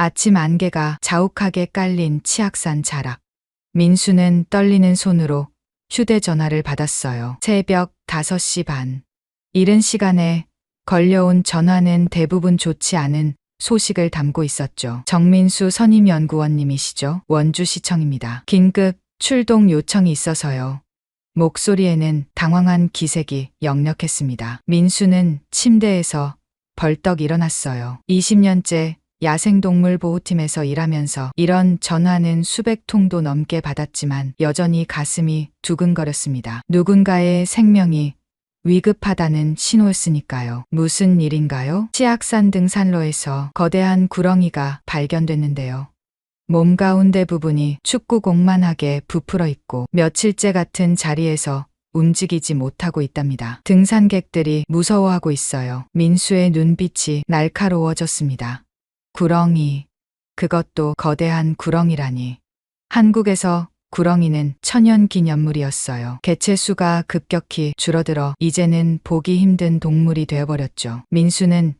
아침 안개가 자욱하게 깔린 치악산 자락. 민수는 떨리는 손으로 휴대전화를 받았어요. 새벽 5시 반. 이른 시간에 걸려온 전화는 대부분 좋지 않은 소식을 담고 있었죠. 정민수 선임연구원님이시죠? 원주시청입니다. 긴급 출동 요청이 있어서요. 목소리에는 당황한 기색이 역력했습니다. 민수는 침대에서 벌떡 일어났어요. 20년째 야생동물 보호팀에서 일하면서 이런 전화는 수백 통도 넘게 받았지만 여전히 가슴이 두근거렸습니다. 누군가의 생명이 위급하다는 신호였으니까요. 무슨 일인가요? 치악산 등산로에서 거대한 구렁이가 발견됐는데요. 몸 가운데 부분이 축구공만하게 부풀어 있고 며칠째 같은 자리에서 움직이지 못하고 있답니다. 등산객들이 무서워하고 있어요. 민수의 눈빛이 날카로워졌습니다. 구렁이. 그것도 거대한 구렁이라니. 한국에서 구렁이는 천연기념물이었어요. 개체수가 급격히 줄어들어 이제는 보기 힘든 동물이 되어버렸죠. 민수는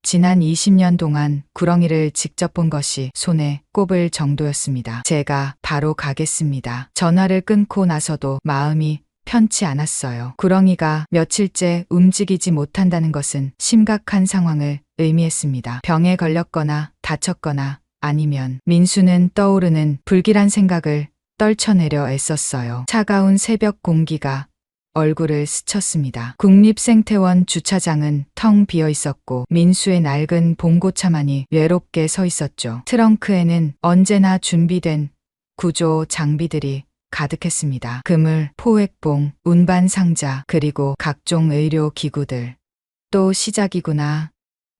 지난 20년 동안 구렁이를 직접 본 것이 손에 꼽을 정도였습니다. 제가 바로 가겠습니다. 전화를 끊고 나서도 마음이 편치 않았어요. 구렁이가 며칠째 움직이지 못한다는 것은 심각한 상황을 의미했습니다. 병에 걸렸거나 다쳤거나 아니면 민수는 떠오르는 불길한 생각을 떨쳐내려 애썼어요. 차가운 새벽 공기가 얼굴을 스쳤습니다. 국립생태원 주차장은 텅 비어 있었고 민수의 낡은 봉고차만이 외롭게 서 있었죠. 트렁크에는 언제나 준비된 구조 장비들이 가득했습니다. 그물, 포획봉, 운반 상자, 그리고 각종 의료 기구들. 또 시작이구나.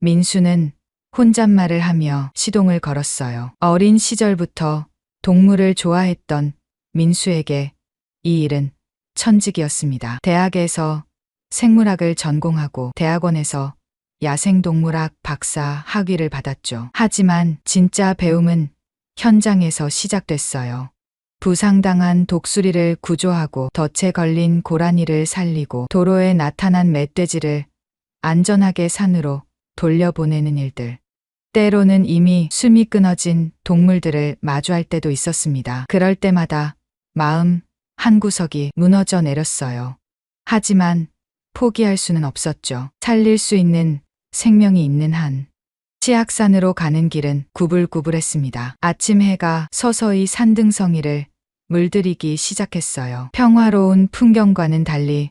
민수는 혼잣말을 하며 시동을 걸었어요. 어린 시절부터 동물을 좋아했던 민수에게 이 일은 천직이었습니다. 대학에서 생물학을 전공하고 대학원에서 야생동물학 박사 학위를 받았죠. 하지만 진짜 배움은 현장에서 시작됐어요. 부상당한 독수리를 구조하고 덫에 걸린 고라니를 살리고 도로에 나타난 멧돼지를 안전하게 산으로 돌려보내는 일들. 때로는 이미 숨이 끊어진 동물들을 마주할 때도 있었습니다. 그럴 때마다 마음 한구석이 무너져 내렸어요. 하지만 포기할 수는 없었죠. 살릴 수 있는 생명이 있는 한. 치악산으로 가는 길은 구불구불했습니다. 아침 해가 서서히 산등성이를 물들이기 시작했어요. 평화로운 풍경과는 달리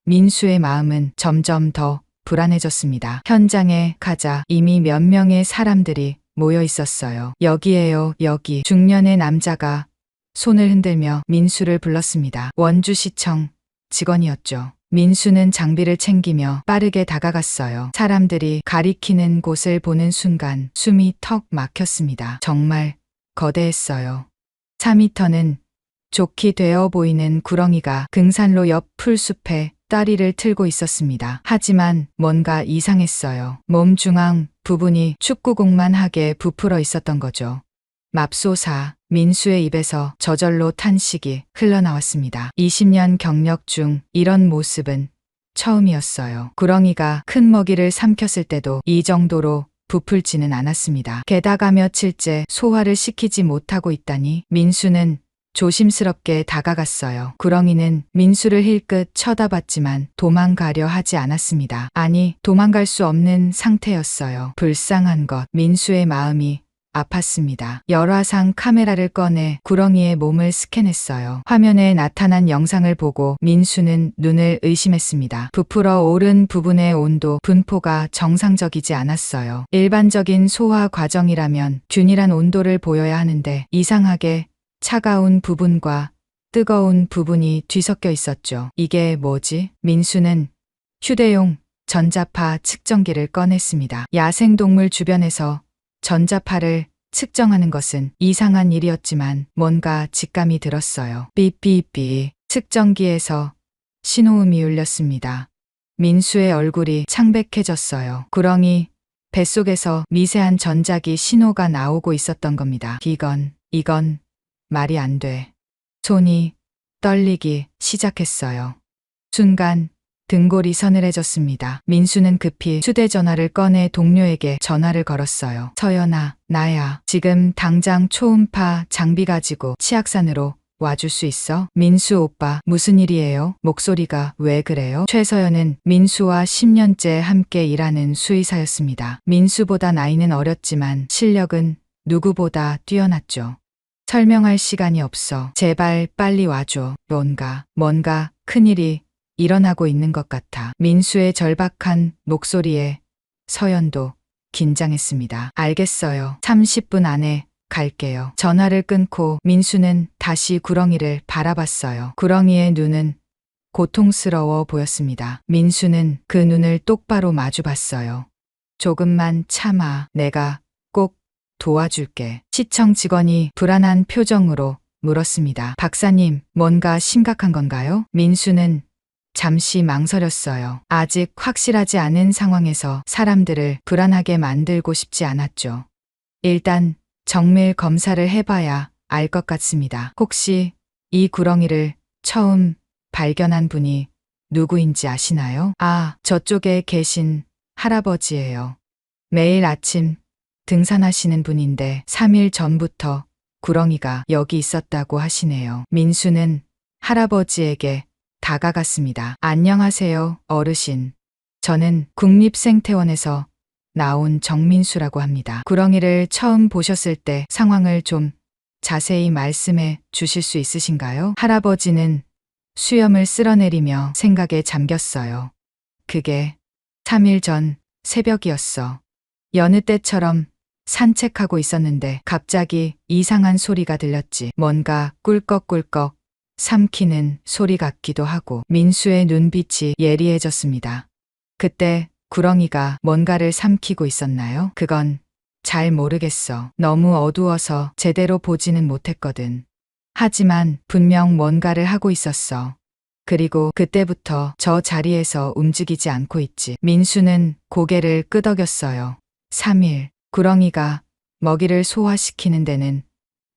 민수의 마음은 점점 더 불안해졌습니다. 현장에 가자 이미 몇 명의 사람들이 모여 있었어요. 여기에요, 여기. 중년의 남자가 손을 흔들며 민수를 불렀습니다. 원주시청 직원이었죠. 민수는 장비를 챙기며 빠르게 다가갔어요. 사람들이 가리키는 곳을 보는 순간 숨이 턱 막혔습니다. 정말 거대했어요. 4미터는 좋게 되어 보이는 구렁이가 등산로 옆 풀숲에 다리를 틀고 있었습니다. 하지만 뭔가 이상했어요. 몸 중앙 부분이 축구공만하게 부풀어 있었던 거죠. 맙소사. 민수의 입에서 저절로 탄식이 흘러나왔습니다. 20년 경력 중 이런 모습은 처음이었어요. 구렁이가 큰 먹이를 삼켰을 때도 이 정도로 부풀지는 않았습니다. 게다가 며칠째 소화를 시키지 못하고 있다니. 민수는 조심스럽게 다가갔어요. 구렁이는 민수를 힐끗 쳐다봤지만 도망가려 하지 않았습니다. 아니, 도망갈 수 없는 상태였어요. 불쌍한 것. 민수의 마음이 아팠습니다. 열화상 카메라를 꺼내 구렁이의 몸을 스캔했어요. 화면에 나타난 영상을 보고 민수는 눈을 의심했습니다. 부풀어 오른 부분의 온도 분포가 정상적이지 않았어요. 일반적인 소화 과정이라면 균일한 온도를 보여야 하는데 이상하게 차가운 부분과 뜨거운 부분이 뒤섞여 있었죠. 이게 뭐지? 민수는 휴대용 전자파 측정기를 꺼냈습니다. 야생동물 주변에서 전자파를 측정하는 것은 이상한 일이었지만 뭔가 직감이 들었어요. 삐삐삐. 측정기에서 신호음이 울렸습니다. 민수의 얼굴이 창백해졌어요. 구렁이 뱃속에서 미세한 전자기 신호가 나오고 있었던 겁니다. 이건 말이 안 돼. 손이 떨리기 시작했어요. 순간 등골이 서늘해졌습니다. 민수는 급히 휴대전화를 꺼내 동료에게 전화를 걸었어요. 서연아, 나야. 지금 당장 초음파 장비 가지고 치악산으로 와줄 수 있어? 민수 오빠, 무슨 일이에요? 목소리가 왜 그래요? 최서연은 민수와 10년째 함께 일하는 수의사였습니다. 민수보다 나이는 어렸지만 실력은 누구보다 뛰어났죠. 설명할 시간이 없어. 제발 빨리 와줘. 뭔가 큰일이 일어나고 있는 것 같아. 민수의 절박한 목소리에 서연도 긴장했습니다. 알겠어요. 30분 안에 갈게요. 전화를 끊고 민수는 다시 구렁이를 바라봤어요. 구렁이의 눈은 고통스러워 보였습니다. 민수는 그 눈을 똑바로 마주 봤어요. 조금만 참아. 내가 꼭 도와줄게. 시청 직원이 불안한 표정으로 물었습니다. 박사님, 뭔가 심각한 건가요? 민수는 잠시 망설였어요. 아직 확실하지 않은 상황에서 사람들을 불안하게 만들고 싶지 않았죠. 일단 정밀 검사를 해봐야 알 것 같습니다. 혹시 이 구렁이를 처음 발견한 분이 누구인지 아시나요? 아, 저쪽에 계신 할아버지예요. 매일 아침 등산하시는 분인데 3일 전부터 구렁이가 여기 있었다고 하시네요. 민수는 할아버지에게 다가갔습니다. 안녕하세요, 어르신. 저는 국립생태원에서 나온 정민수라고 합니다. 구렁이를 처음 보셨을 때 상황을 좀 자세히 말씀해 주실 수 있으신가요? 할아버지는 수염을 쓸어내리며 생각에 잠겼어요. 그게 3일 전 새벽이었어. 여느 때처럼 산책하고 있었는데 갑자기 이상한 소리가 들렸지. 뭔가 꿀꺽꿀꺽 삼키는 소리 같기도 하고. 민수의 눈빛이 예리해졌습니다. 그때 구렁이가 뭔가를 삼키고 있었나요? 그건 잘 모르겠어. 너무 어두워서 제대로 보지는 못했거든. 하지만 분명 뭔가를 하고 있었어. 그리고 그때부터 저 자리에서 움직이지 않고 있지. 민수는 고개를 끄덕였어요. 3일, 구렁이가 먹이를 소화시키는 데는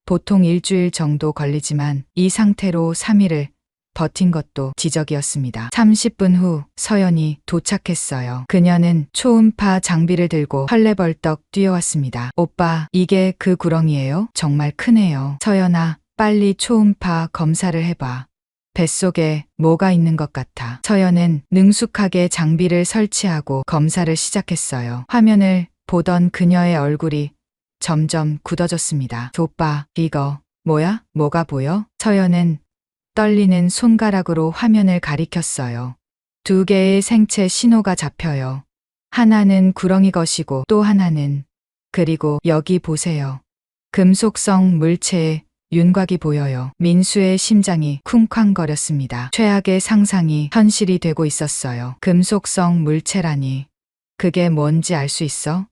보통 일주일 정도 걸리지만 이 상태로 3일을 버틴 것도 지적이었습니다. 30분 후 서연이 도착했어요. 그녀는 초음파 장비를 들고 헐레벌떡 뛰어왔습니다. 오빠, 이게 그 구렁이에요? 정말 크네요. 서연아, 빨리 초음파 검사를 해봐. 뱃속에 뭐가 있는 것 같아. 서연은 능숙하게 장비를 설치하고 검사를 시작했어요. 화면을 보던 그녀의 얼굴이 점점 굳어졌습니다. 오빠, 이거 뭐야? 뭐가 보여? 서연은 떨리는 손가락으로 화면을 가리켰어요. 2개의 생체 신호가 잡혀요. 하나는 구렁이 것이고 또 하나는, 그리고 여기 보세요. 금속성 물체의 윤곽이 보여요. 민수의 심장이 쿵쾅거렸습니다. 최악의 상상이 현실이 되고 있었어요. 금속성 물체라니. 그게 뭔지 알 수 있어?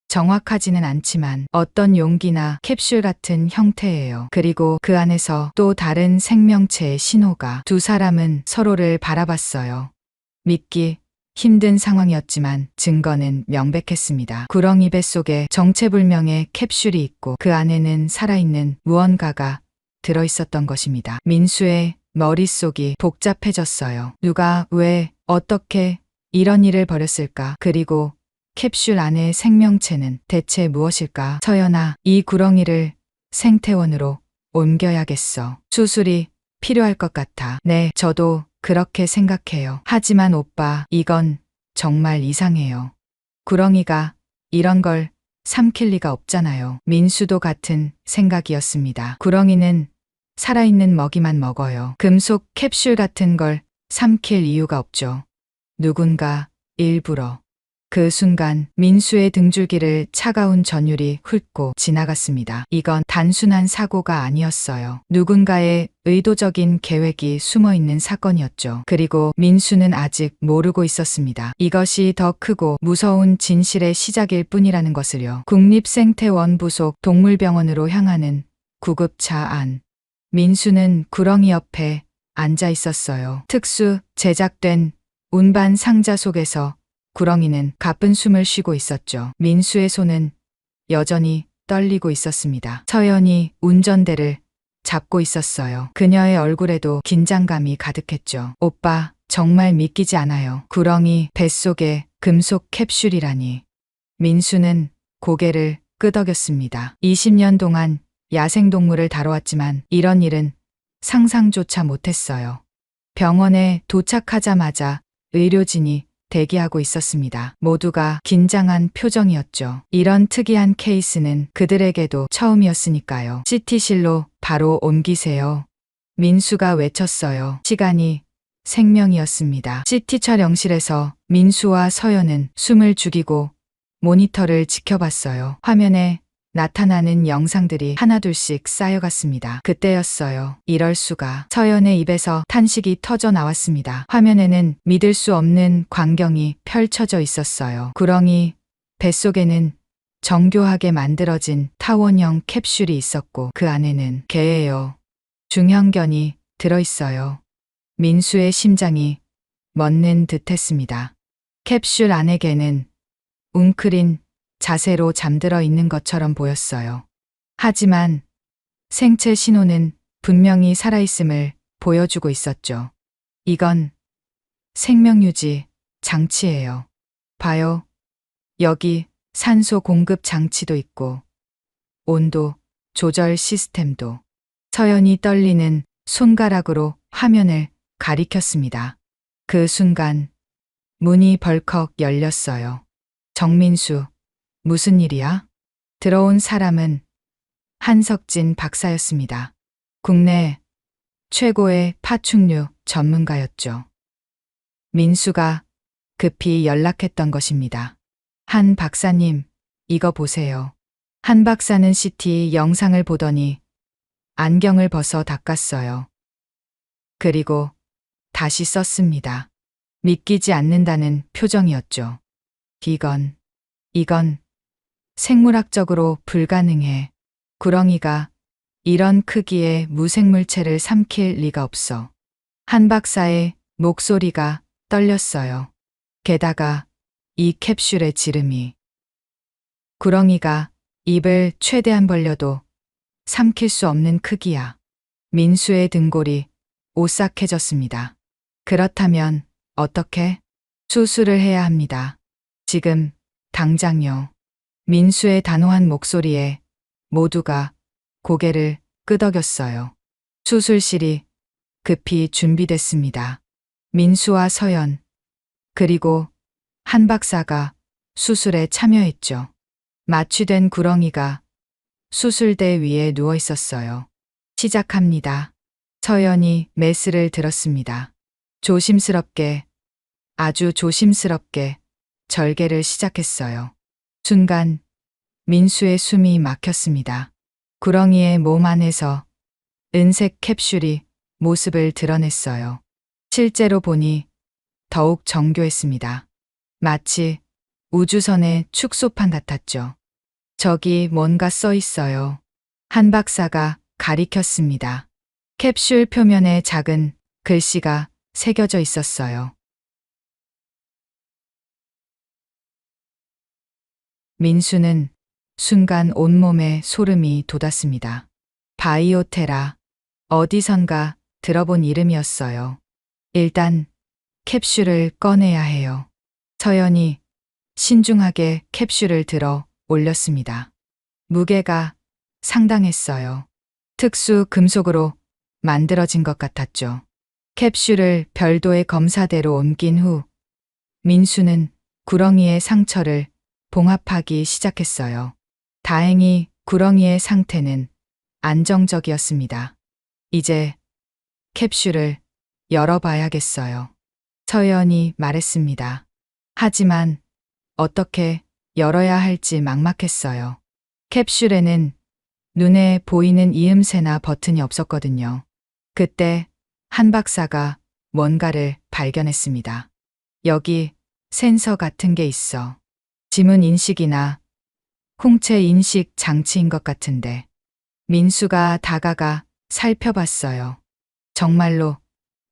정확하지는 않지만 어떤 용기나 캡슐 같은 형태예요. 그리고 그 안에서 또 다른 생명체의 신호가. 두 사람은 서로를 바라봤어요. 믿기 힘든 상황이었지만 증거는 명백했습니다. 구렁이 뱃속에 정체불명의 캡슐이 있고 그 안에는 살아있는 무언가가 들어있었던 것입니다. 민수의 머릿속이 복잡해졌어요. 누가, 왜, 어떻게 이런 일을 벌였을까? 그리고 캡슐 안의 생명체는 대체 무엇일까? 서연아, 이 구렁이를 생태원으로 옮겨야겠어. 수술이 필요할 것 같아. 네, 저도 그렇게 생각해요. 하지만 오빠, 이건 정말 이상해요. 구렁이가 이런 걸 삼킬 리가 없잖아요. 민수도 같은 생각이었습니다. 구렁이는 살아있는 먹이만 먹어요. 금속 캡슐 같은 걸 삼킬 이유가 없죠. 누군가 일부러. 그 순간 민수의 등줄기를 차가운 전율이 훑고 지나갔습니다. 이건 단순한 사고가 아니었어요. 누군가의 의도적인 계획이 숨어있는 사건이었죠. 그리고 민수는 아직 모르고 있었습니다. 이것이 더 크고 무서운 진실의 시작일 뿐이라는 것을요. 국립생태원 부속 동물병원으로 향하는 구급차 안. 민수는 구렁이 옆에 앉아 있었어요. 특수 제작된 운반 상자 속에서 구렁이는 가쁜 숨을 쉬고 있었죠. 민수의 손은 여전히 떨리고 있었습니다. 서연이 운전대를 잡고 있었어요. 그녀의 얼굴에도 긴장감이 가득했죠. 오빠, 정말 믿기지 않아요. 구렁이 뱃속에 금속 캡슐이라니. 민수는 고개를 끄덕였습니다. 20년 동안 야생동물을 다뤄왔지만 이런 일은 상상조차 못했어요. 병원에 도착하자마자 의료진이 대기하고 있었습니다. 모두가 긴장한 표정이었죠. 이런 특이한 케이스는 그들에게도 처음이었으니까요. CT실로 바로 옮기세요. 민수가 외쳤어요. 시간이 생명이었습니다. CT 촬영실에서 민수와 서연은 숨을 죽이고 모니터를 지켜봤어요. 화면에 나타나는 영상들이 하나둘씩 쌓여갔습니다. 그때였어요. 이럴 수가. 서연의 입에서 탄식이 터져 나왔습니다. 화면에는 믿을 수 없는 광경이 펼쳐져 있었어요. 구렁이 뱃속에는 정교하게 만들어진 타원형 캡슐이 있었고 그 안에는 개예요. 중형견이 들어있어요. 민수의 심장이 멎는 듯했습니다. 캡슐 안의 개는 웅크린 자세로 잠들어 있는 것처럼 보였어요. 하지만 생체 신호는 분명히 살아있음을 보여주고 있었죠. 이건 생명유지 장치예요. 봐요. 여기 산소 공급 장치도 있고 온도 조절 시스템도. 서연이 떨리는 손가락으로 화면을 가리켰습니다. 그 순간 문이 벌컥 열렸어요. 정민수, 무슨 일이야? 들어온 사람은 한석진 박사였습니다. 국내 최고의 파충류 전문가였죠. 민수가 급히 연락했던 것입니다. 한 박사님, 이거 보세요. 한 박사는 CT 영상을 보더니 안경을 벗어 닦았어요. 그리고 다시 썼습니다. 믿기지 않는다는 표정이었죠. 이건 생물학적으로 불가능해. 구렁이가 이런 크기의 무생물체를 삼킬 리가 없어. 한 박사의 목소리가 떨렸어요. 게다가 이 캡슐의 지름이. 구렁이가 입을 최대한 벌려도 삼킬 수 없는 크기야. 민수의 등골이 오싹해졌습니다. 그렇다면 어떻게? 수술을 해야 합니다. 지금 당장요. 민수의 단호한 목소리에 모두가 고개를 끄덕였어요. 수술실이 급히 준비됐습니다. 민수와 서연, 그리고 한 박사가 수술에 참여했죠. 마취된 구렁이가 수술대 위에 누워 있었어요. 시작합니다. 서연이 메스를 들었습니다. 조심스럽게, 아주 조심스럽게 절개를 시작했어요. 순간 민수의 숨이 막혔습니다. 구렁이의 몸 안에서 은색 캡슐이 모습을 드러냈어요. 실제로 보니 더욱 정교했습니다. 마치 우주선의 축소판 같았죠. 저기 뭔가 써 있어요. 한 박사가 가리켰습니다. 캡슐 표면에 작은 글씨가 새겨져 있었어요. 민수는 순간 온몸에 소름이 돋았습니다. 바이오테라, 어디선가 들어본 이름이었어요. 일단 캡슐을 꺼내야 해요. 서연이 신중하게 캡슐을 들어 올렸습니다. 무게가 상당했어요. 특수 금속으로 만들어진 것 같았죠. 캡슐을 별도의 검사대로 옮긴 후 민수는 구렁이의 상처를 봉합하기 시작했어요. 다행히 구렁이의 상태는 안정적이었습니다. 이제 캡슐을 열어봐야겠어요. 서연이 말했습니다. 하지만 어떻게 열어야 할지 막막했어요. 캡슐에는 눈에 보이는 이음새나 버튼이 없었거든요. 그때 한 박사가 뭔가를 발견했습니다. 여기 센서 같은 게 있어. 지문 인식이나 홍채 인식 장치인 것 같은데. 민수가 다가가 살펴봤어요. 정말로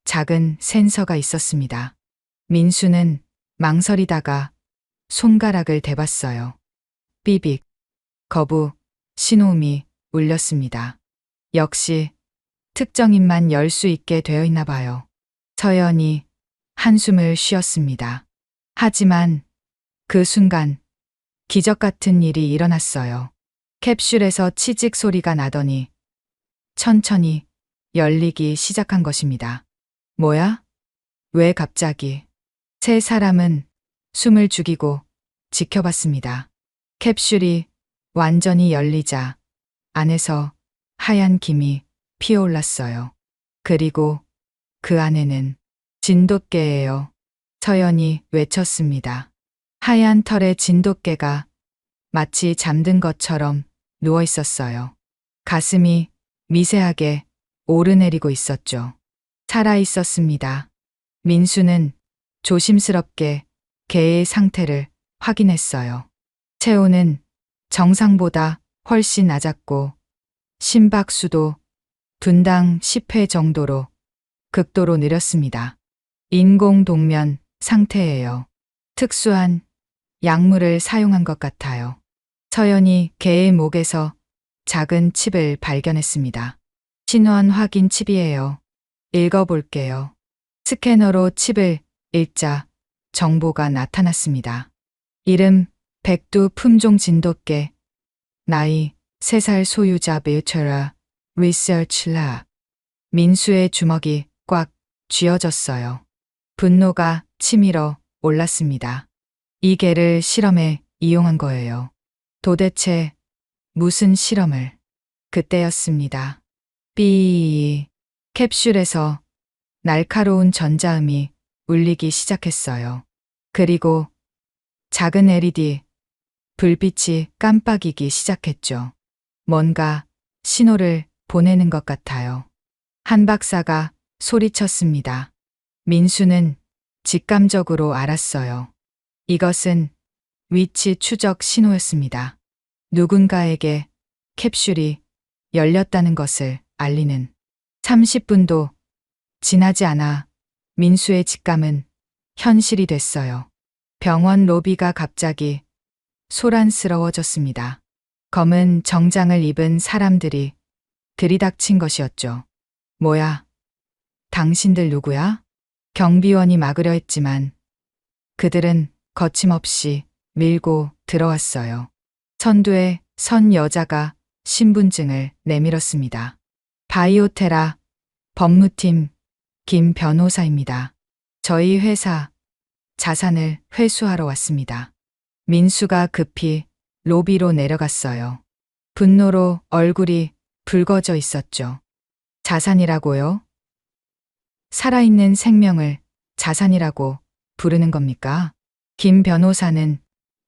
작은 센서가 있었습니다. 민수는 망설이다가 손가락을 대봤어요. 삐빅, 거부, 신호음이 울렸습니다. 역시 특정인만 열 수 있게 되어 있나 봐요. 서연이 한숨을 쉬었습니다. 하지만 그 순간 기적 같은 일이 일어났어요. 캡슐에서 치직 소리가 나더니 천천히 열리기 시작한 것입니다. 뭐야? 왜 갑자기? 세 사람은 숨을 죽이고 지켜봤습니다. 캡슐이 완전히 열리자 안에서 하얀 김이 피어올랐어요. 그리고 그 안에는 진돗개예요. 서연이 외쳤습니다. 하얀 털의 진돗개가 마치 잠든 것처럼 누워 있었어요. 가슴이 미세하게 오르내리고 있었죠. 살아 있었습니다. 민수는 조심스럽게 개의 상태를 확인했어요. 체온은 정상보다 훨씬 낮았고 심박수도 분당 10회 정도로 극도로 느렸습니다. 인공동면 상태예요. 특수한 약물을 사용한 것 같아요. 서연이 개의 목에서 작은 칩을 발견했습니다. 신원 확인 칩이에요. 읽어볼게요. 스캐너로 칩을 읽자 정보가 나타났습니다. 이름 백두 품종 진돗개, 나이 3살 소유자 뮤처라 리서치라. 민수의 주먹이 꽉 쥐어졌어요. 분노가 치밀어 올랐습니다. 이 개를 실험에 이용한 거예요. 도대체 무슨 실험을? 그때였습니다. 삐. 캡슐에서 날카로운 전자음이 울리기 시작했어요. 그리고 작은 LED 불빛이 깜빡이기 시작했죠. 뭔가 신호를 보내는 것 같아요. 한 박사가 소리쳤습니다. 민수는 직감적으로 알았어요. 이것은 위치 추적 신호였습니다. 누군가에게 캡슐이 열렸다는 것을 알리는. 30분도 지나지 않아 민수의 직감은 현실이 됐어요. 병원 로비가 갑자기 소란스러워졌습니다. 검은 정장을 입은 사람들이 들이닥친 것이었죠. 뭐야? 당신들 누구야? 경비원이 막으려 했지만 그들은 거침없이 밀고 들어왔어요. 선두에 선 여자가 신분증을 내밀었습니다. 바이오테라 법무팀 김 변호사입니다. 저희 회사 자산을 회수하러 왔습니다. 민수가 급히 로비로 내려갔어요. 분노로 얼굴이 붉어져 있었죠. 자산이라고요? 살아있는 생명을 자산이라고 부르는 겁니까? 김 변호사는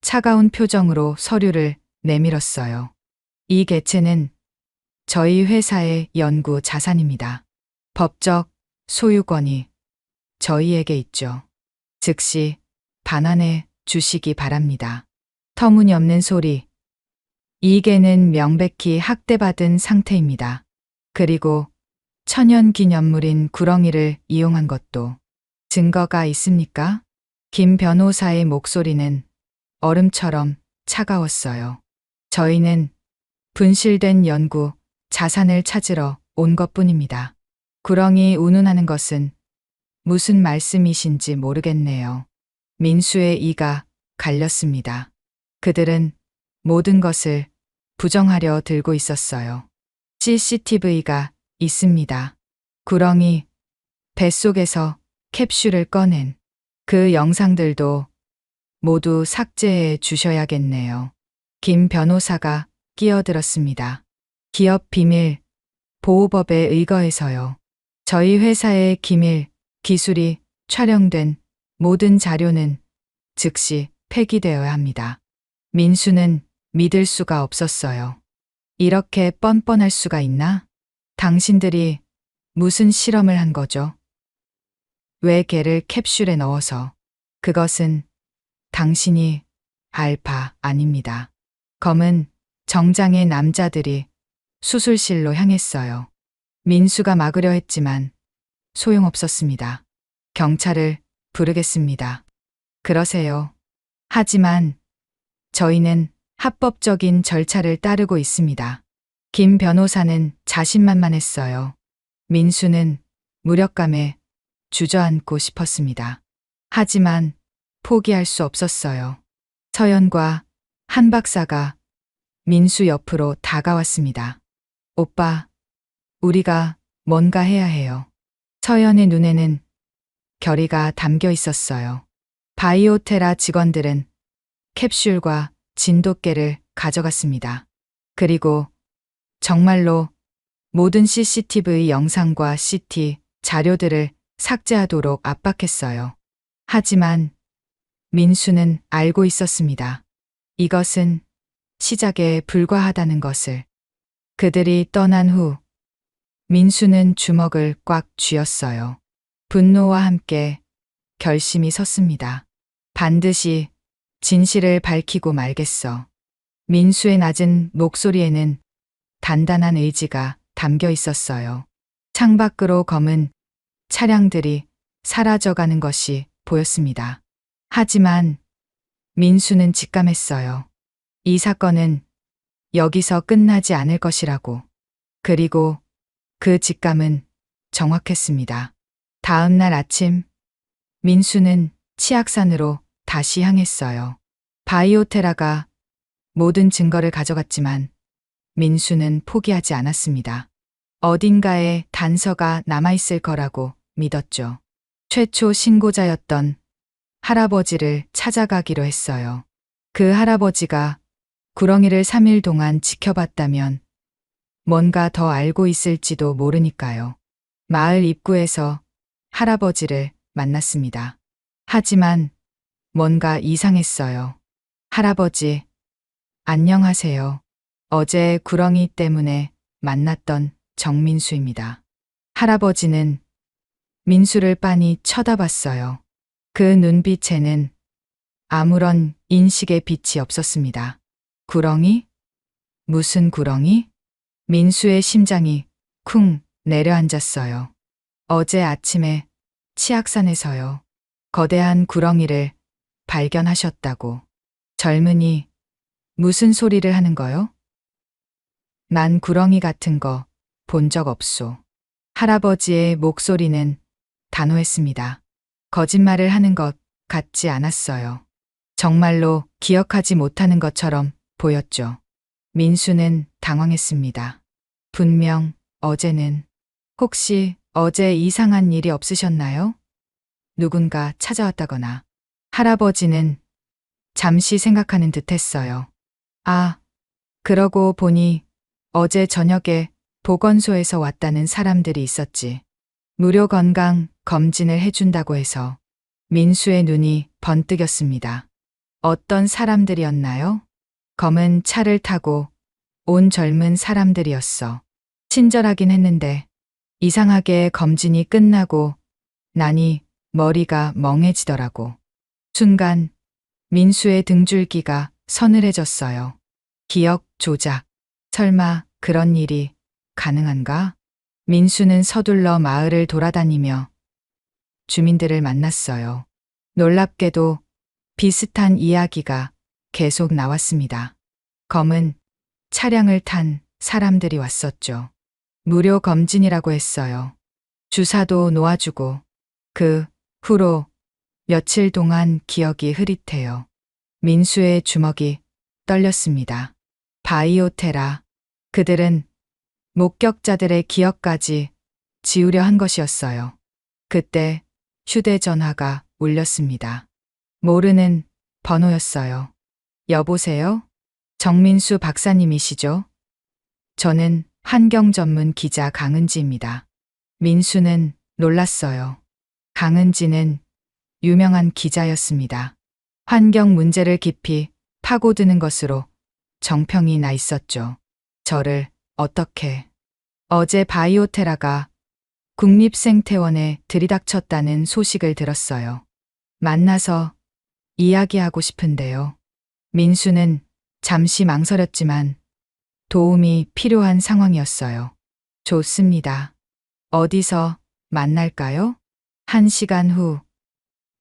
차가운 표정으로 서류를 내밀었어요. 이 개체는 저희 회사의 연구 자산입니다. 법적 소유권이 저희에게 있죠. 즉시 반환해 주시기 바랍니다. 터무니없는 소리. 이 개는 명백히 학대받은 상태입니다. 그리고 천연기념물인 구렁이를 이용한 것도 증거가 있습니까? 김 변호사의 목소리는 얼음처럼 차가웠어요. 저희는 분실된 연구 자산을 찾으러 온 것뿐입니다. 구렁이 운운하는 것은 무슨 말씀이신지 모르겠네요. 민수의 이가 갈렸습니다. 그들은 모든 것을 부정하려 들고 있었어요. CCTV가 있습니다. 구렁이 뱃속에서 캡슐을 꺼낸 그 영상들도 모두 삭제해 주셔야겠네요. 김 변호사가 끼어들었습니다. 기업 비밀 보호법에 의거해서요. 저희 회사의 기밀 기술이 촬영된 모든 자료는 즉시 폐기되어야 합니다. 민수는 믿을 수가 없었어요. 이렇게 뻔뻔할 수가 있나? 당신들이 무슨 실험을 한 거죠? 왜 개를 캡슐에 넣어서? 그것은 당신이 알 바 아닙니다. 검은 정장의 남자들이 수술실로 향했어요. 민수가 막으려 했지만 소용없었습니다. 경찰을 부르겠습니다. 그러세요. 하지만 저희는 합법적인 절차를 따르고 있습니다. 김 변호사는 자신만만했어요. 민수는 무력감에 주저앉고 싶었습니다. 하지만 포기할 수 없었어요. 서연과 한 박사가 민수 옆으로 다가왔습니다. 오빠, 우리가 뭔가 해야 해요. 서연의 눈에는 결의가 담겨 있었어요. 바이오테라 직원들은 캡슐과 진돗개를 가져갔습니다. 그리고 정말로 모든 CCTV 영상과 CT 자료들을 삭제하도록 압박했어요. 하지만 민수는 알고 있었습니다. 이것은 시작에 불과하다는 것을. 그들이 떠난 후 민수는 주먹을 꽉 쥐었어요. 분노와 함께 결심이 섰습니다. 반드시 진실을 밝히고 말겠어. 민수의 낮은 목소리에는 단단한 의지가 담겨 있었어요. 창밖으로 검은 차량들이 사라져가는 것이 보였습니다. 하지만 민수는 직감했어요. 이 사건은 여기서 끝나지 않을 것이라고. 그리고 그 직감은 정확했습니다. 다음 날 아침, 민수는 치악산으로 다시 향했어요. 바이오테라가 모든 증거를 가져갔지만 민수는 포기하지 않았습니다. 어딘가에 단서가 남아있을 거라고 믿었죠. 최초 신고자였던 할아버지를 찾아가기로 했어요. 그 할아버지가 구렁이를 3일 동안 지켜봤다면 뭔가 더 알고 있을지도 모르니까요. 마을 입구에서 할아버지를 만났습니다. 하지만 뭔가 이상했어요. 할아버지, 안녕하세요. 어제 구렁이 때문에 만났던 정민수입니다. 할아버지는 민수를 빤히 쳐다봤어요. 그 눈빛에는 아무런 인식의 빛이 없었습니다. 구렁이? 무슨 구렁이? 민수의 심장이 쿵 내려앉았어요. 어제 아침에 치악산에서요. 거대한 구렁이를 발견하셨다고. 젊은이, 무슨 소리를 하는 거요? 난 구렁이 같은 거 본 적 없소. 할아버지의 목소리는 단호했습니다. 거짓말을 하는 것 같지 않았어요. 정말로 기억하지 못하는 것처럼 보였죠. 민수는 당황했습니다. 분명 어제는. 혹시 어제 이상한 일이 없으셨나요? 누군가 찾아왔다거나. 할아버지는 잠시 생각하는 듯 했어요. 아, 그러고 보니 어제 저녁에 보건소에서 왔다는 사람들이 있었지. 무료 건강 검진을 해준다고 해서. 민수의 눈이 번뜩였습니다. 어떤 사람들이었나요? 검은 차를 타고 온 젊은 사람들이었어. 친절하긴 했는데 이상하게 검진이 끝나고 나니 머리가 멍해지더라고. 순간 민수의 등줄기가 서늘해졌어요. 기억 조작. 설마 그런 일이 가능한가? 민수는 서둘러 마을을 돌아다니며 주민들을 만났어요. 놀랍게도 비슷한 이야기가 계속 나왔습니다. 검은 차량을 탄 사람들이 왔었죠. 무료 검진이라고 했어요. 주사도 놓아주고. 그 후로 며칠 동안 기억이 흐릿해요. 민수의 주먹이 떨렸습니다. 바이오테라. 그들은 목격자들의 기억까지 지우려 한 것이었어요. 그때 휴대전화가 울렸습니다. 모르는 번호였어요. 여보세요? 정민수 박사님이시죠? 저는 환경 전문 기자 강은지입니다. 민수는 놀랐어요. 강은지는 유명한 기자였습니다. 환경 문제를 깊이 파고드는 것으로 정평이 나 있었죠. 저를 어떻게. 어제 바이오테라가 국립생태원에 들이닥쳤다는 소식을 들었어요. 만나서 이야기하고 싶은데요. 민수는 잠시 망설였지만 도움이 필요한 상황이었어요. 좋습니다. 어디서 만날까요? 1시간 후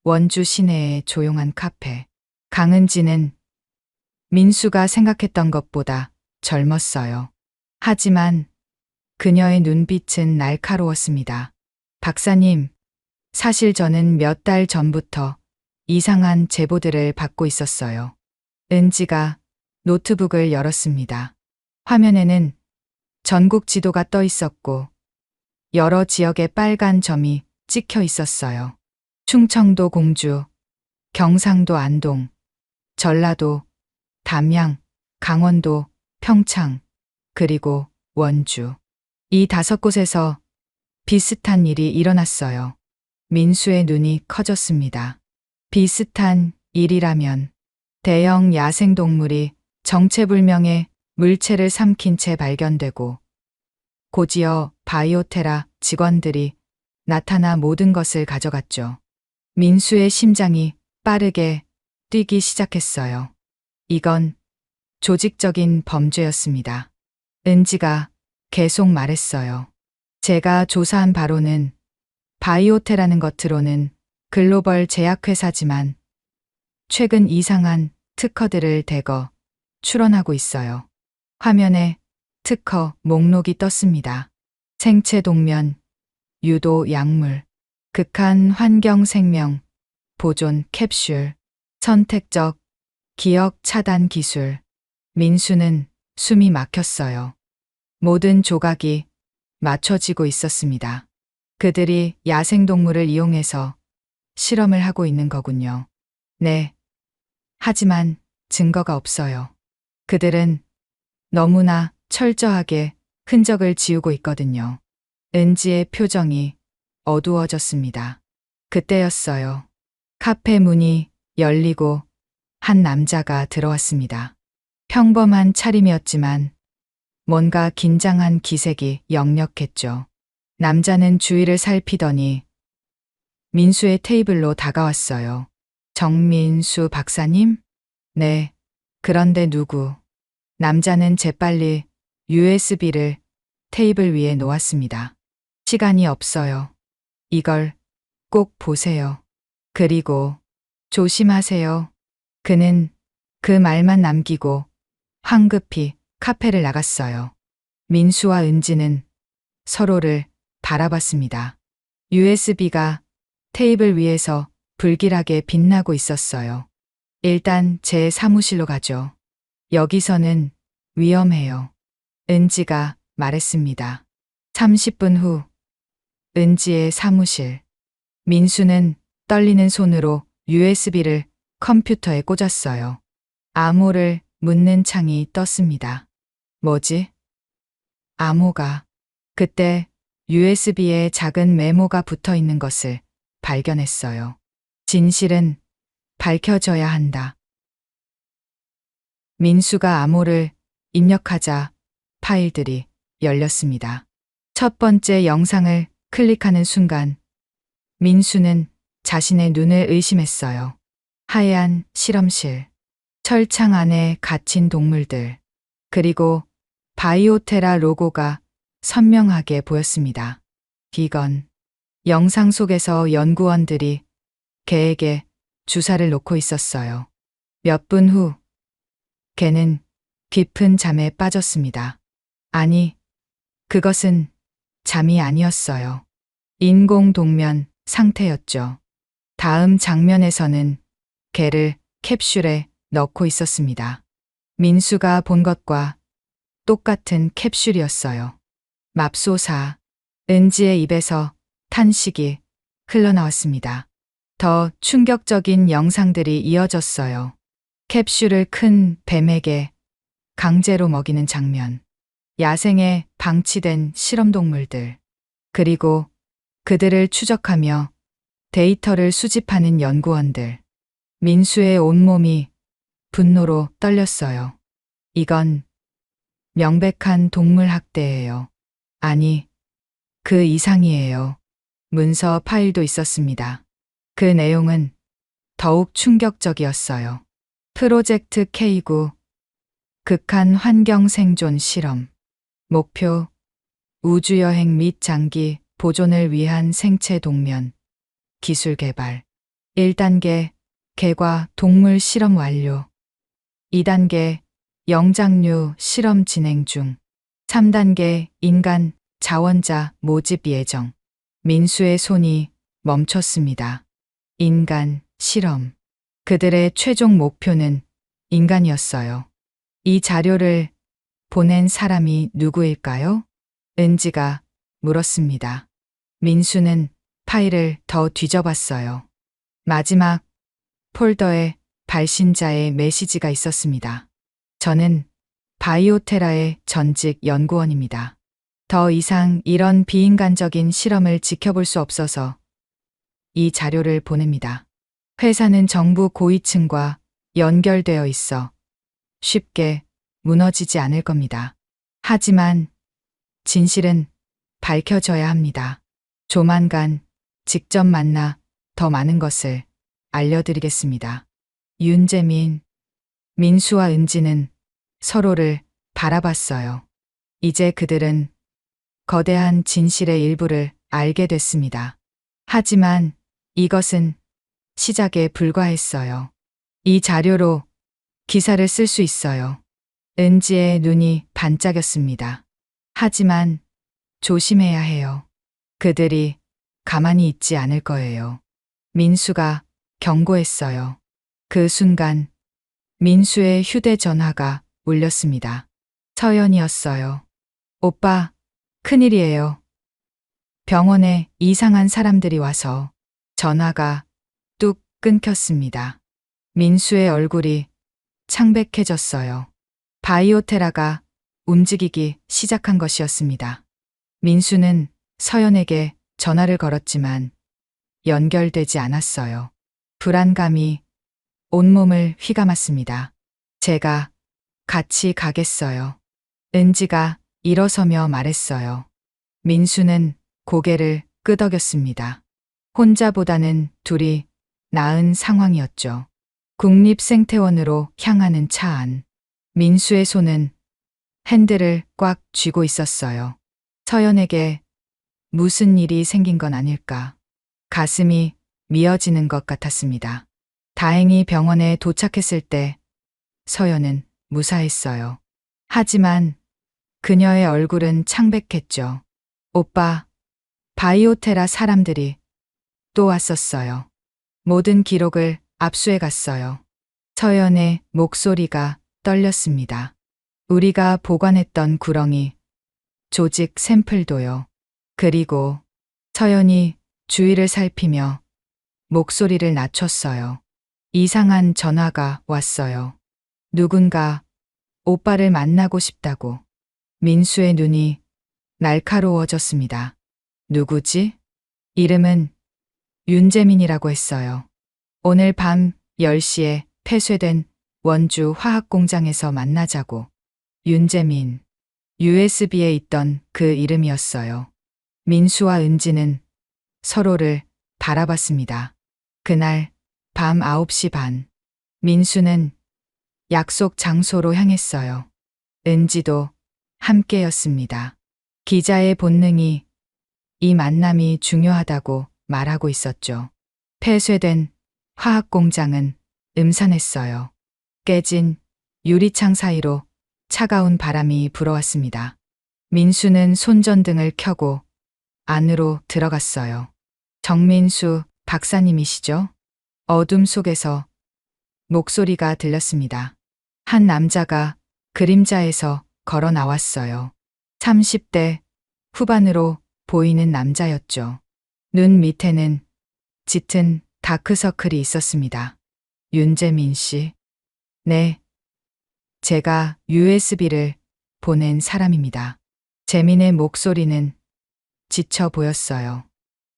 원주 시내의 조용한 카페. 강은지는 민수가 생각했던 것보다 젊었어요. 하지만 그녀의 눈빛은 날카로웠습니다. 박사님, 사실 저는 몇 달 전부터 이상한 제보들을 받고 있었어요. 은지가 노트북을 열었습니다. 화면에는 전국 지도가 떠 있었고 여러 지역의 빨간 점이 찍혀 있었어요. 충청도 공주, 경상도 안동, 전라도, 담양, 강원도, 평창, 그리고 원주. 이 5곳에서 비슷한 일이 일어났어요. 민수의 눈이 커졌습니다. 비슷한 일이라면 대형 야생동물이 정체불명의 물체를 삼킨 채 발견되고 고지어 바이오테라 직원들이 나타나 모든 것을 가져갔죠. 민수의 심장이 빠르게 뛰기 시작했어요. 이건 조직적인 범죄였습니다. 은지가 계속 말했어요. 제가 조사한 바로는 바이오테라는 겉으로는 글로벌 제약회사지만 최근 이상한 특허들을 대거 출원하고 있어요. 화면에 특허 목록이 떴습니다. 생체 동면, 유도 약물, 극한 환경 생명, 보존 캡슐, 선택적 기억 차단 기술. 민수는 숨이 막혔어요. 모든 조각이 맞춰지고 있었습니다. 그들이 야생동물을 이용해서 실험을 하고 있는 거군요. 네. 하지만 증거가 없어요. 그들은 너무나 철저하게 흔적을 지우고 있거든요. 은지의 표정이 어두워졌습니다. 그때였어요. 카페 문이 열리고 한 남자가 들어왔습니다. 평범한 차림이었지만 뭔가 긴장한 기색이 역력했죠. 남자는 주위를 살피더니 민수의 테이블로 다가왔어요. 정민수 박사님? 네. 그런데 누구? 남자는 재빨리 USB를 테이블 위에 놓았습니다. 시간이 없어요. 이걸 꼭 보세요. 그리고 조심하세요. 그는 그 말만 남기고 황급히 카페를 나갔어요. 민수와 은지는 서로를 바라봤습니다. USB가 테이블 위에서 불길하게 빛나고 있었어요. 일단 제 사무실로 가죠. 여기서는 위험해요. 은지가 말했습니다. 30분 후 은지의 사무실. 민수는 떨리는 손으로 USB를 컴퓨터에 꽂았어요. 암호를 묻는 창이 떴습니다. 뭐지? 암호가. 그때 USB에 작은 메모가 붙어 있는 것을 발견했어요. 진실은 밝혀져야 한다. 민수가 암호를 입력하자 파일들이 열렸습니다. 첫 번째 영상을 클릭하는 순간 민수는 자신의 눈을 의심했어요. 하얀 실험실, 철창 안에 갇힌 동물들, 그리고 바이오테라 로고가 선명하게 보였습니다. 이건 영상 속에서 연구원들이 개에게 주사를 놓고 있었어요. 몇 분 후 개는 깊은 잠에 빠졌습니다. 아니, 그것은 잠이 아니었어요. 인공 동면 상태였죠. 다음 장면에서는 개를 캡슐에 넣고 있었습니다. 민수가 본 것과 똑같은 캡슐이었어요. 맙소사. 은지의 입에서 탄식이 흘러나왔습니다. 더 충격적인 영상들이 이어졌어요. 캡슐을 큰 뱀에게 강제로 먹이는 장면. 야생에 방치된 실험동물들. 그리고 그들을 추적하며 데이터를 수집하는 연구원들. 민수의 온몸이 분노로 떨렸어요. 이건 명백한 동물 학대예요. 아니, 그 이상이에요. 문서 파일도 있었습니다. 그 내용은 더욱 충격적이었어요. 프로젝트 K9 극한 환경 생존 실험. 목표 우주여행 및 장기 보존을 위한 생체 동면 기술 개발. 1단계 개과 동물 실험 완료. 2단계 영장류 실험 진행 중. 3단계 인간 자원자 모집 예정. 민수의 손이 멈췄습니다. 인간 실험. 그들의 최종 목표는 인간이었어요. 이 자료를 보낸 사람이 누구일까요? 은지가 물었습니다. 민수는 파일을 더 뒤져봤어요. 마지막 폴더에 발신자의 메시지가 있었습니다. 저는 바이오테라의 전직 연구원입니다. 더 이상 이런 비인간적인 실험을 지켜볼 수 없어서 이 자료를 보냅니다. 회사는 정부 고위층과 연결되어 있어 쉽게 무너지지 않을 겁니다. 하지만 진실은 밝혀져야 합니다. 조만간 직접 만나 더 많은 것을 알려드리겠습니다. 윤재민, 민수와 은지는 서로를 바라봤어요. 이제 그들은 거대한 진실의 일부를 알게 됐습니다. 하지만 이것은 시작에 불과했어요. 이 자료로 기사를 쓸 수 있어요. 은지의 눈이 반짝였습니다. 하지만 조심해야 해요. 그들이 가만히 있지 않을 거예요. 민수가 경고했어요. 그 순간 민수의 휴대전화가 울렸습니다. 서연이었어요. 오빠, 큰일이에요. 병원에 이상한 사람들이 와서. 전화가 뚝 끊겼습니다. 민수의 얼굴이 창백해졌어요. 바이오테라가 움직이기 시작한 것이었습니다. 민수는 서연에게 전화를 걸었지만 연결되지 않았어요. 불안감이 온몸을 휘감았습니다. 제가 같이 가겠어요. 은지가 일어서며 말했어요. 민수는 고개를 끄덕였습니다. 혼자보다는 둘이 나은 상황이었죠. 국립생태원으로 향하는 차 안. 민수의 손은 핸들을 꽉 쥐고 있었어요. 서연에게 무슨 일이 생긴 건 아닐까. 가슴이 미어지는 것 같았습니다. 다행히 병원에 도착했을 때 서연은 무사했어요. 하지만 그녀의 얼굴은 창백했죠. 오빠, 바이오테라 사람들이 또 왔었어요. 모든 기록을 압수해 갔어요. 서연의 목소리가 떨렸습니다. 우리가 보관했던 구렁이, 조직 샘플도요. 그리고 서연이 주위를 살피며 목소리를 낮췄어요. 이상한 전화가 왔어요. 누군가 오빠를 만나고 싶다고. 민수의 눈이 날카로워졌습니다. 누구지? 이름은 윤재민이라고 했어요. 오늘 밤 10시에 폐쇄된 원주 화학공장에서 만나자고. 윤재민. USB에 있던 그 이름이었어요. 민수와 은지는 서로를 바라봤습니다. 그날 밤 9시 반. 민수는 약속 장소로 향했어요. 은지도 함께였습니다. 기자의 본능이 이 만남이 중요하다고 말하고 있었죠. 폐쇄된 화학공장은 음산했어요. 깨진 유리창 사이로 차가운 바람이 불어왔습니다. 민수는 손전등을 켜고 안으로 들어갔어요. 정민수 박사님이시죠? 어둠 속에서 목소리가 들렸습니다. 한 남자가 그림자에서 걸어 나왔어요. 30대 후반으로 보이는 남자였죠. 눈 밑에는 짙은 다크서클이 있었습니다. 윤재민 씨. 네. 제가 USB를 보낸 사람입니다. 재민의 목소리는 지쳐 보였어요.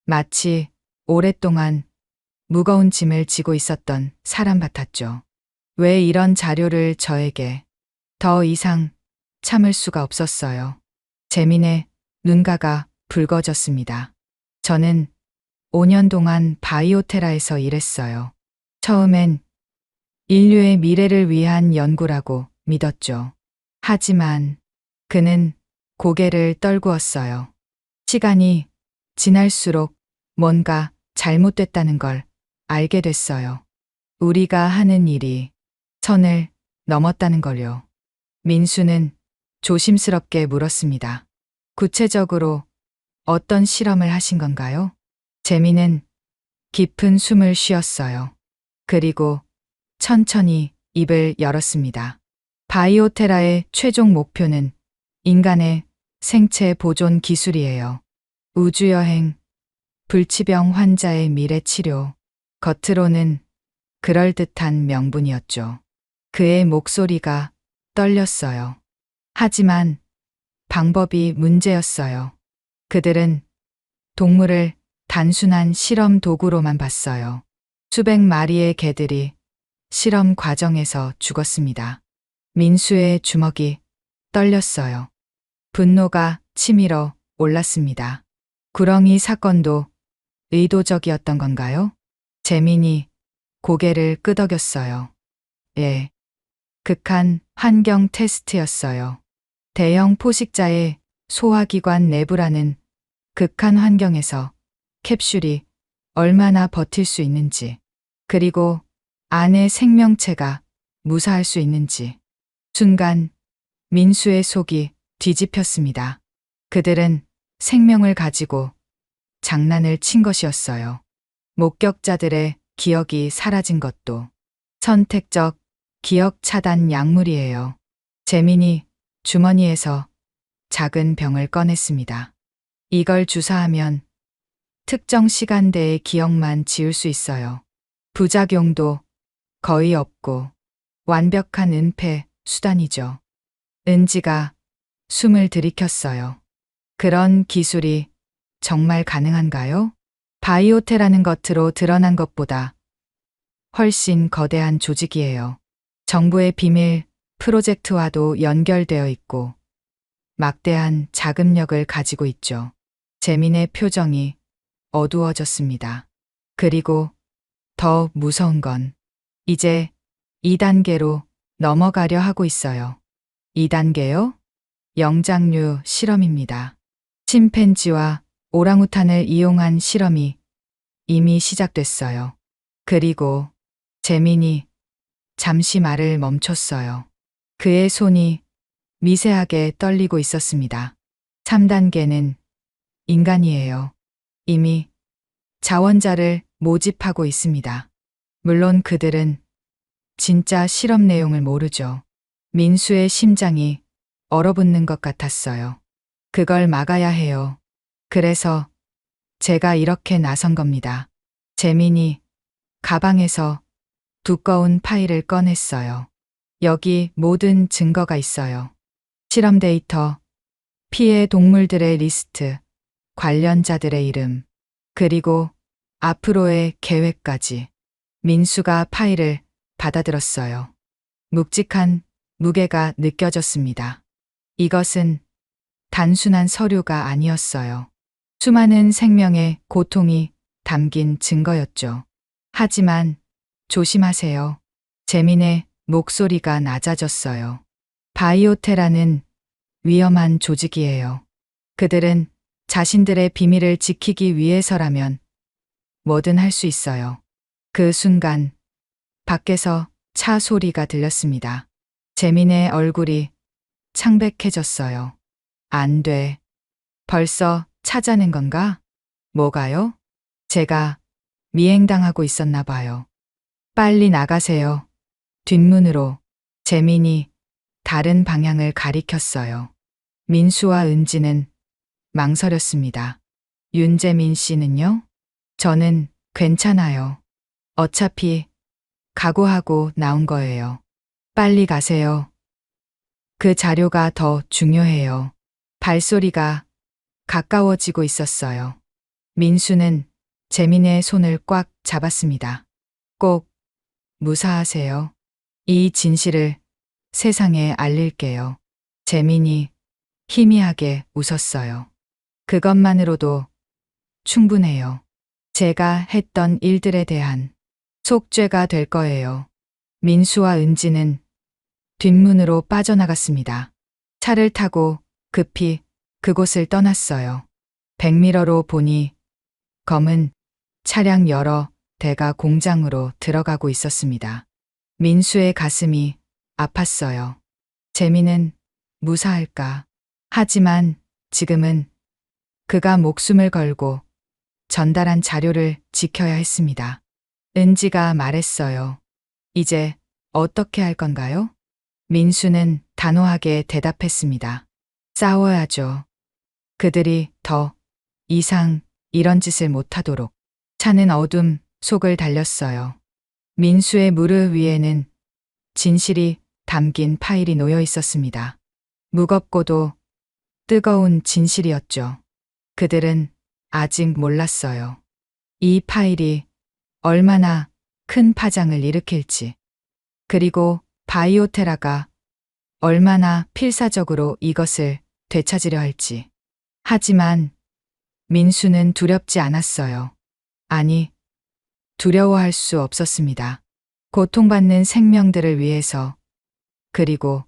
마치 오랫동안 무거운 짐을 지고 있었던 사람 같았죠. 왜 이런 자료를 저에게. 더 이상 참을 수가 없었어요. 재민의 눈가가 붉어졌습니다. 저는 5년 동안 바이오테라에서 일했어요. 처음엔 인류의 미래를 위한 연구라고 믿었죠. 하지만 그는 고개를 떨구었어요. 시간이 지날수록 뭔가 잘못됐다는 걸 알게 됐어요. 우리가 하는 일이 선을 넘었다는 걸요. 민수는 조심스럽게 물었습니다. 구체적으로 어떤 실험을 하신 건가요? 재민은 깊은 숨을 쉬었어요. 그리고 천천히 입을 열었습니다. 바이오테라의 최종 목표는 인간의 생체 보존 기술이에요. 우주여행, 불치병 환자의 미래 치료. 겉으로는 그럴듯한 명분이었죠. 그의 목소리가 떨렸어요. 하지만 방법이 문제였어요. 그들은 동물을 단순한 실험 도구로만 봤어요. 수백 마리의 개들이 실험 과정에서 죽었습니다. 민수의 주먹이 떨렸어요. 분노가 치밀어 올랐습니다. 구렁이 사건도 의도적이었던 건가요? 재민이 고개를 끄덕였어요. 예. 극한 환경 테스트였어요. 대형 포식자의 소화기관 내부라는 극한 환경에서 캡슐이 얼마나 버틸 수 있는지, 그리고 안의 생명체가 무사할 수 있는지. 순간 민수의 속이 뒤집혔습니다. 그들은 생명을 가지고 장난을 친 것이었어요. 목격자들의 기억이 사라진 것도 선택적 기억 차단 약물이에요. 재민이 주머니에서 작은 병을 꺼냈습니다. 이걸 주사하면 특정 시간대의 기억만 지울 수 있어요. 부작용도 거의 없고 완벽한 은폐 수단이죠. 은지가 숨을 들이켰어요. 그런 기술이 정말 가능한가요? 바이오테라는 겉으로 드러난 것보다 훨씬 거대한 조직이에요. 정부의 비밀 프로젝트와도 연결되어 있고 막대한 자금력을 가지고 있죠. 재민의 표정이 어두워졌습니다. 그리고 더 무서운 건 이제 2단계로 넘어가려 하고 있어요. 2단계요? 영장류 실험입니다. 침팬지와 오랑우탄을 이용한 실험이 이미 시작됐어요. 그리고 재민이 잠시 말을 멈췄어요. 그의 손이 미세하게 떨리고 있었습니다. 3단계는 인간이에요. 이미 자원자를 모집하고 있습니다. 물론 그들은 진짜 실험 내용을 모르죠. 민수의 심장이 얼어붙는 것 같았어요. 그걸 막아야 해요. 그래서 제가 이렇게 나선 겁니다. 재민이 가방에서 두꺼운 파일을 꺼냈어요. 여기 모든 증거가 있어요. 실험 데이터, 피해 동물들의 리스트, 관련자들의 이름, 그리고 앞으로의 계획까지. 민수가 파일을 받아들었어요. 묵직한 무게가 느껴졌습니다. 이것은 단순한 서류가 아니었어요. 수많은 생명의 고통이 담긴 증거였죠. 하지만 조심하세요. 재민의 목소리가 낮아졌어요. 바이오테라는 위험한 조직이에요. 그들은 자신들의 비밀을 지키기 위해서라면 뭐든 할 수 있어요. 그 순간 밖에서 차 소리가 들렸습니다. 재민의 얼굴이 창백해졌어요. 안 돼. 벌써 찾아낸 건가? 뭐가요? 제가 미행당하고 있었나 봐요. 빨리 나가세요. 뒷문으로. 재민이 다른 방향을 가리켰어요. 민수와 은지는 망설였습니다. 윤재민 씨는요? 저는 괜찮아요. 어차피 각오하고 나온 거예요. 빨리 가세요. 그 자료가 더 중요해요. 발소리가 가까워지고 있었어요. 민수는 재민의 손을 꽉 잡았습니다. 꼭 무사하세요. 이 진실을 세상에 알릴게요. 재민이 희미하게 웃었어요. 그것만으로도 충분해요. 제가 했던 일들에 대한 속죄가 될 거예요. 민수와 은지는 뒷문으로 빠져나갔습니다. 차를 타고 급히 그곳을 떠났어요. 백미러로 보니 검은 차량 여러 대가 공장으로 들어가고 있었습니다. 민수의 가슴이 아팠어요. 재민은 무사할까? 하지만 지금은 그가 목숨을 걸고 전달한 자료를 지켜야 했습니다. 은지가 말했어요. 이제 어떻게 할 건가요? 민수는 단호하게 대답했습니다. 싸워야죠. 그들이 더 이상 이런 짓을 못하도록. 차는 어둠 속을 달렸어요. 민수의 무릎 위에는 진실이 담긴 파일이 놓여 있었습니다. 무겁고도 뜨거운 진실이었죠. 그들은 아직 몰랐어요. 이 파일이 얼마나 큰 파장을 일으킬지, 그리고 바이오테라가 얼마나 필사적으로 이것을 되찾으려 할지. 하지만 민수는 두렵지 않았어요. 아니, 두려워할 수 없었습니다. 고통받는 생명들을 위해서, 그리고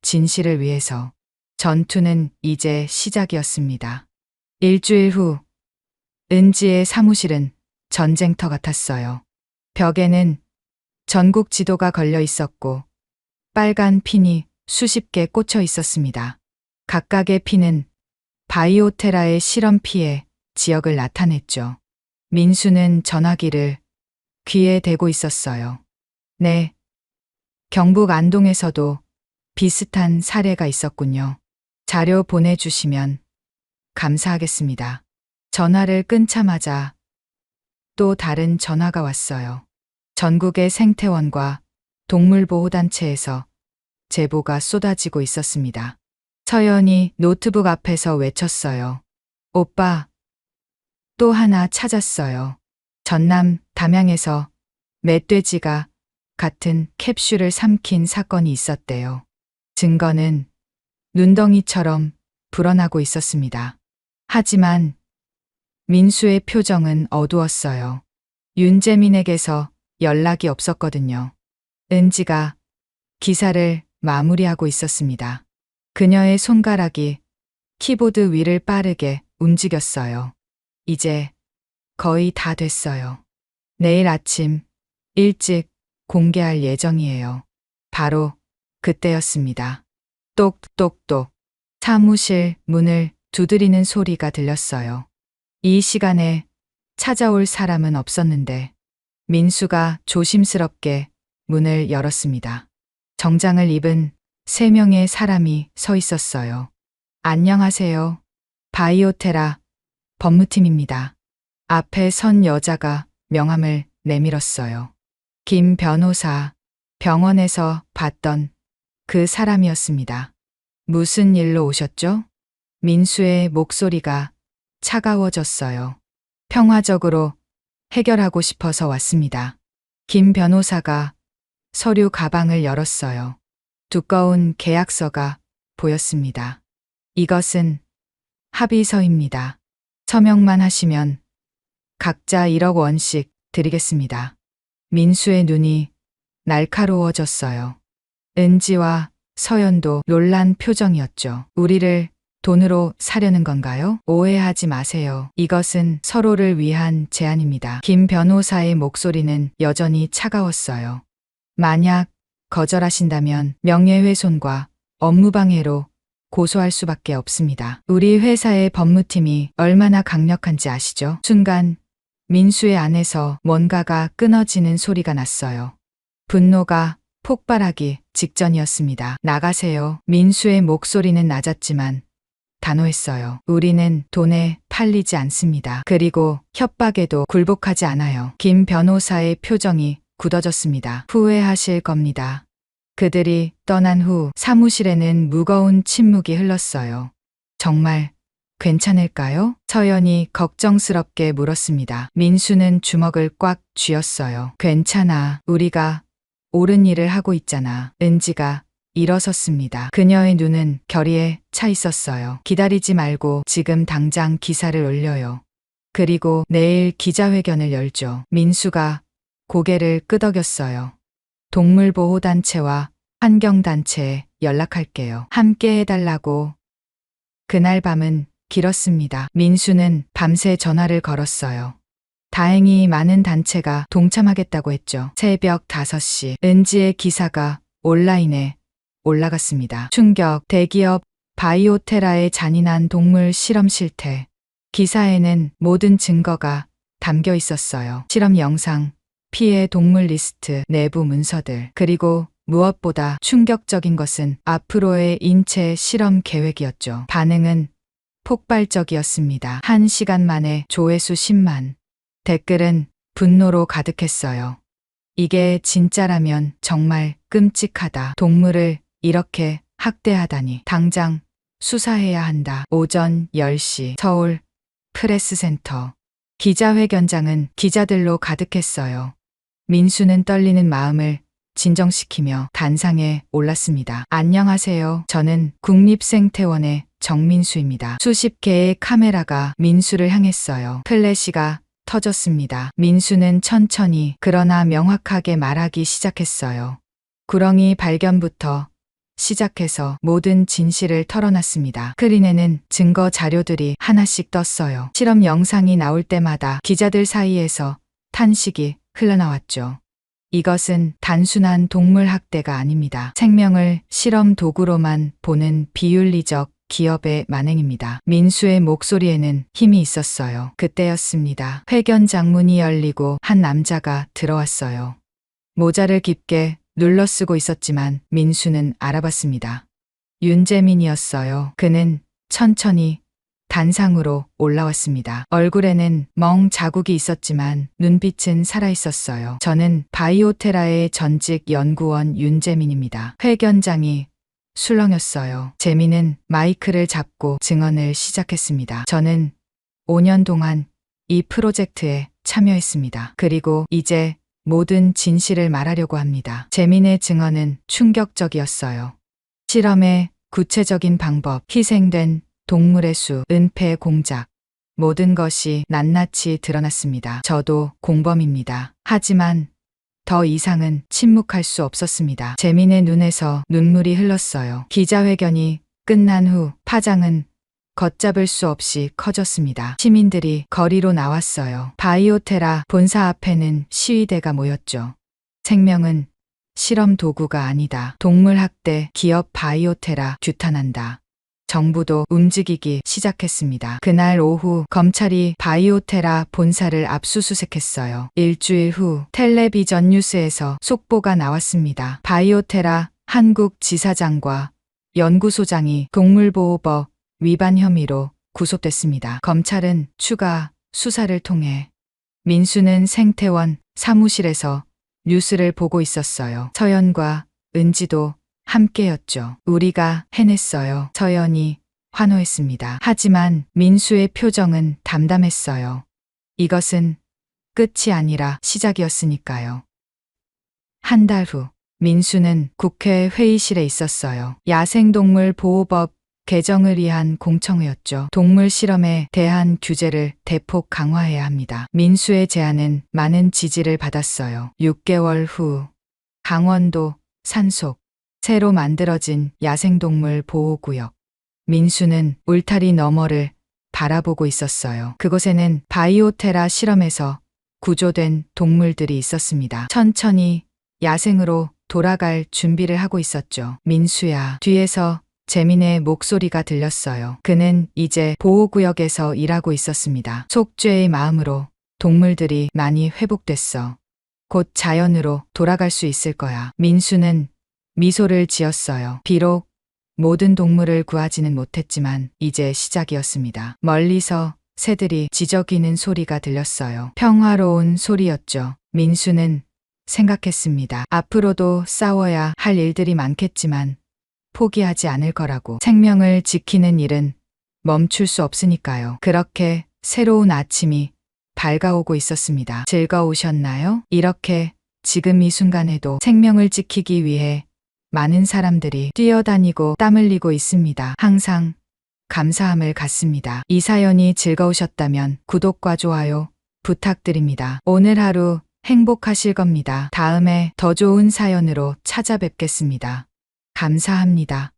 진실을 위해서. 전투는 이제 시작이었습니다. 일주일 후, 은지의 사무실은 전쟁터 같았어요. 벽에는 전국 지도가 걸려 있었고, 빨간 핀이 수십 개 꽂혀 있었습니다. 각각의 핀은 바이오테라의 실험 피해 지역을 나타냈죠. 민수는 전화기를 귀에 대고 있었어요. 네. 경북 안동에서도 비슷한 사례가 있었군요. 자료 보내주시면 감사하겠습니다. 전화를 끊자마자 또 다른 전화가 왔어요. 전국의 생태원과 동물보호단체에서 제보가 쏟아지고 있었습니다. 서연이 노트북 앞에서 외쳤어요. 오빠, 또 하나 찾았어요. 전남 담양에서 멧돼지가 같은 캡슐을 삼킨 사건이 있었대요. 증거는 눈덩이처럼 불어나고 있었습니다. 하지만 민수의 표정은 어두웠어요. 윤재민에게서 연락이 없었거든요. 은지가 기사를 마무리하고 있었습니다. 그녀의 손가락이 키보드 위를 빠르게 움직였어요. 이제 거의 다 됐어요. 내일 아침 일찍 공개할 예정이에요. 바로 그때였습니다. 똑똑똑. 사무실 문을 두드리는 소리가 들렸어요. 이 시간에 찾아올 사람은 없었는데 민수가 조심스럽게 문을 열었습니다. 정장을 입은 3명의 사람이 서 있었어요. 안녕하세요. 바이오테라 법무팀입니다. 앞에 선 여자가 명함을 내밀었어요. 김 변호사, 병원에서 봤던 그 사람이었습니다. 무슨 일로 오셨죠? 민수의 목소리가 차가워졌어요. 평화적으로 해결하고 싶어서 왔습니다. 김 변호사가 서류 가방을 열었어요. 두꺼운 계약서가 보였습니다. 이것은 합의서입니다. 서명만 하시면 각자 1억 원씩 드리겠습니다. 민수의 눈이 날카로워졌어요. 은지와 서연도 놀란 표정이었죠. 우리를 돈으로 사려는 건가요? 오해하지 마세요. 이것은 서로를 위한 제안입니다. 김 변호사의 목소리는 여전히 차가웠어요. 만약 거절하신다면 명예훼손과 업무방해로 고소할 수밖에 없습니다. 우리 회사의 법무팀이 얼마나 강력한지 아시죠? 순간 민수의 안에서 뭔가가 끊어지는 소리가 났어요. 분노가 폭발하기 직전이었습니다. 나가세요. 민수의 목소리는 낮았지만 단호했어요. 우리는 돈에 팔리지 않습니다. 그리고 협박에도 굴복하지 않아요. 김 변호사의 표정이 굳어졌습니다. 후회하실 겁니다. 그들이 떠난 후 사무실에는 무거운 침묵이 흘렀어요. 정말 괜찮을까요? 서연이 걱정스럽게 물었습니다. 민수는 주먹을 꽉 쥐었어요. 괜찮아. 우리가 옳은 일을 하고 있잖아. 은지가 일어섰습니다. 그녀의 눈은 결의에 차 있었어요. 기다리지 말고 지금 당장 기사를 올려요. 그리고 내일 기자회견을 열죠. 민수가 고개를 끄덕였어요. 동물보호단체와 환경단체에 연락할게요. 함께 해달라고. 그날 밤은 길었습니다. 민수는 밤새 전화를 걸었어요. 다행히 많은 단체가 동참하겠다고 했죠. 새벽 5시 은지의 기사가 온라인에 올라갔습니다. 충격, 대기업 바이오테라의 잔인한 동물 실험 실태. 기사에는 모든 증거가 담겨 있었어요. 실험 영상, 피해 동물 리스트, 내부 문서들, 그리고 무엇보다 충격적인 것은 앞으로의 인체 실험 계획이었죠. 반응은 폭발적이었습니다. 1시간 만에 조회수 10만. 댓글은 분노로 가득했어요. 이게 진짜라면 정말 끔찍하다. 동물을 이렇게 학대하다니. 당장 수사해야 한다. 오전 10시 서울 프레스센터. 기자회견장은 기자들로 가득했어요. 민수는 떨리는 마음을 진정시키며 단상에 올랐습니다. 안녕하세요. 저는 국립생태원의 정민수입니다. 수십 개의 카메라가 민수를 향했어요. 플래시가 터졌습니다. 민수는 천천히 그러나 명확하게 말하기 시작했어요. 구렁이 발견부터 시작해서 모든 진실을 털어놨습니다. 스크린에는 증거 자료들이 하나씩 떴어요. 실험 영상이 나올 때마다 기자들 사이에서 탄식이 흘러나왔죠. 이것은 단순한 동물 학대가 아닙니다. 생명을 실험 도구로만 보는 비윤리적 기업의 만행입니다. 민수의 목소리에는 힘이 있었어요. 그때였습니다. 회견장 문이 열리고 한 남자가 들어왔어요. 모자를 깊게 눌러쓰고 있었지만 민수는 알아봤습니다. 윤재민이었어요. 그는 천천히 단상으로 올라왔습니다. 얼굴에는 멍 자국이 있었지만 눈빛은 살아있었어요. 저는 바이오테라의 전직 연구원 윤재민입니다. 회견장이 술렁였어요. 재민은 마이크를 잡고 증언을 시작했습니다. 저는 5년 동안 이 프로젝트에 참여했습니다. 그리고 이제 모든 진실을 말하려고 합니다. 재민의 증언은 충격적이었어요. 실험의 구체적인 방법, 희생된 동물의 수, 은폐 공작, 모든 것이 낱낱이 드러났습니다. 저도 공범입니다. 하지만 더 이상은 침묵할 수 없었습니다. 재민의 눈에서 눈물이 흘렀어요. 기자회견이 끝난 후 파장은 걷잡을 수 없이 커졌습니다. 시민들이 거리로 나왔어요. 바이오테라 본사 앞에는 시위대가 모였죠. 생명은 실험 도구가 아니다. 동물 학대 기업 바이오테라 규탄한다. 정부도 움직이기 시작했습니다. 그날 오후 검찰이 바이오테라 본사를 압수수색했어요. 일주일 후 텔레비전 뉴스에서 속보가 나왔습니다. 바이오테라 한국 지사장과 연구소장이 동물보호법 위반 혐의로 구속됐습니다. 검찰은 추가 수사를 통해 민수는 생태원 사무실에서 뉴스를 보고 있었어요. 서연과 은지도 함께였죠. 우리가 해냈어요. 서연이 환호했습니다. 하지만 민수의 표정은 담담했어요. 이것은 끝이 아니라 시작이었으니까요. 한 달 후 민수는 국회 회의실에 있었어요. 야생동물 보호법 개정을 위한 공청회였죠. 동물 실험에 대한 규제를 대폭 강화해야 합니다. 민수의 제안은 많은 지지를 받았어요. 6개월 후 강원도 산속 새로 만들어진 야생동물 보호구역. 민수는 울타리 너머를 바라보고 있었어요. 그곳에는 바이오테라 실험에서 구조된 동물들이 있었습니다. 천천히 야생으로 돌아갈 준비를 하고 있었죠. 민수야. 뒤에서 재민의 목소리가 들렸어요. 그는 이제 보호구역에서 일하고 있었습니다. 속죄의 마음으로 동물들이 많이 회복됐어. 곧 자연으로 돌아갈 수 있을 거야. 민수는 미소를 지었어요. 비록 모든 동물을 구하지는 못했지만 이제 시작이었습니다. 멀리서 새들이 지저귀는 소리가 들렸어요. 평화로운 소리였죠. 민수는 생각했습니다. 앞으로도 싸워야 할 일들이 많겠지만 포기하지 않을 거라고. 생명을 지키는 일은 멈출 수 없으니까요. 그렇게 새로운 아침이 밝아오고 있었습니다. 즐거우셨나요? 이렇게 지금 이 순간에도 생명을 지키기 위해 많은 사람들이 뛰어다니고 땀 흘리고 있습니다. 항상 감사함을 갖습니다. 이 사연이 즐거우셨다면 구독과 좋아요 부탁드립니다. 오늘 하루 행복하실 겁니다. 다음에 더 좋은 사연으로 찾아뵙겠습니다. 감사합니다.